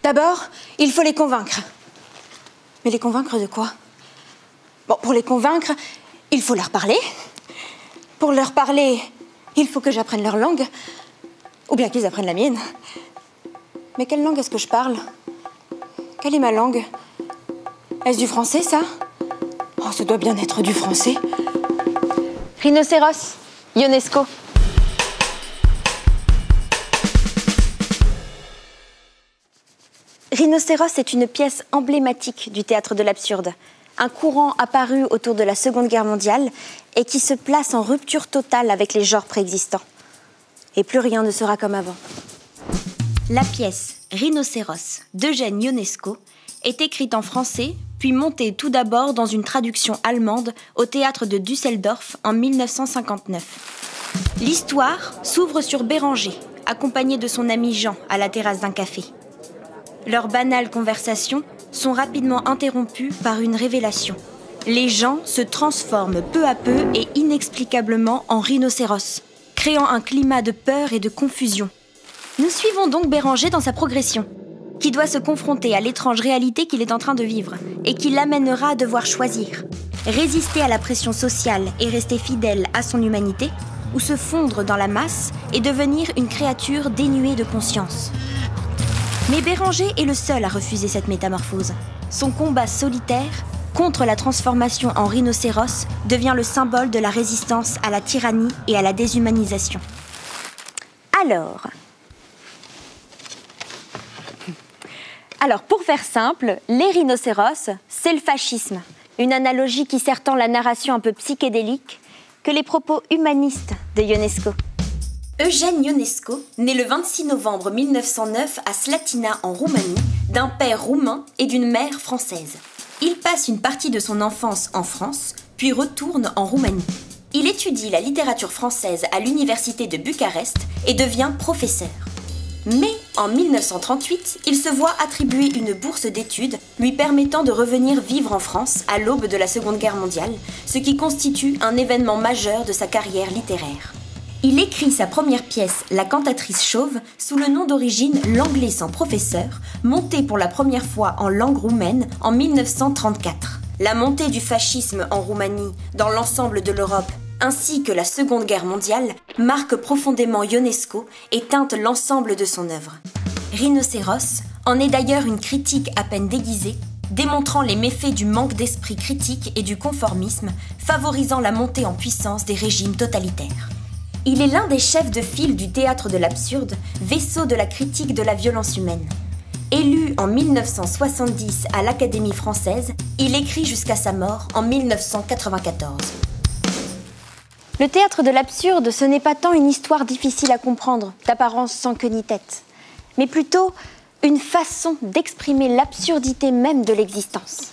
D'abord, il faut les convaincre. Mais les convaincre de quoi? Bon, pour les convaincre, il faut leur parler. Pour leur parler, il faut que j'apprenne leur langue. Ou bien qu'ils apprennent la mienne. Mais quelle langue est-ce que je parle? Quelle est ma langue? Est-ce du français, ça? Oh, ça doit bien être du français. Rhinocéros, Ionesco. Rhinocéros est une pièce emblématique du théâtre de l'absurde. Un courant apparu autour de la Seconde Guerre mondiale et qui se place en rupture totale avec les genres préexistants. Et plus rien ne sera comme avant. La pièce Rhinocéros d'Eugène Ionesco est écrite en français, puis montée tout d'abord dans une traduction allemande au théâtre de Düsseldorf en 1959. L'histoire s'ouvre sur Béranger, accompagné de son ami Jean à la terrasse d'un café. Leurs banales conversations sont rapidement interrompues par une révélation. Les gens se transforment peu à peu et inexplicablement en rhinocéros, créant un climat de peur et de confusion. Nous suivons donc Béranger dans sa progression, qui doit se confronter à l'étrange réalité qu'il est en train de vivre et qui l'amènera à devoir choisir. Résister à la pression sociale et rester fidèle à son humanité, ou se fondre dans la masse et devenir une créature dénuée de conscience. Mais Béranger est le seul à refuser cette métamorphose. Son combat solitaire contre la transformation en rhinocéros devient le symbole de la résistance à la tyrannie et à la déshumanisation. Alors, pour faire simple, les rhinocéros, c'est le fascisme. Une analogie qui sert tant la narration un peu psychédélique que les propos humanistes de Ionesco. Eugène Ionesco, né le 26 novembre 1909 à Slatina en Roumanie, d'un père roumain et d'une mère française. Il passe une partie de son enfance en France, puis retourne en Roumanie. Il étudie la littérature française à l'université de Bucarest et devient professeur. Mais en 1938, il se voit attribuer une bourse d'études lui permettant de revenir vivre en France à l'aube de la Seconde Guerre mondiale, ce qui constitue un événement majeur de sa carrière littéraire. Il écrit sa première pièce, La cantatrice chauve, sous le nom d'origine L'Anglais sans professeur, montée pour la première fois en langue roumaine en 1934. La montée du fascisme en Roumanie, dans l'ensemble de l'Europe, ainsi que la Seconde Guerre mondiale, marque profondément Ionesco et teinte l'ensemble de son œuvre. Rhinocéros en est d'ailleurs une critique à peine déguisée, démontrant les méfaits du manque d'esprit critique et du conformisme, favorisant la montée en puissance des régimes totalitaires. Il est l'un des chefs de file du théâtre de l'absurde, vaisseau de la critique de la violence humaine. Élu en 1970 à l'Académie française, il écrit jusqu'à sa mort en 1994. Le théâtre de l'absurde, ce n'est pas tant une histoire difficile à comprendre, d'apparence sans queue ni tête, mais plutôt une façon d'exprimer l'absurdité même de l'existence.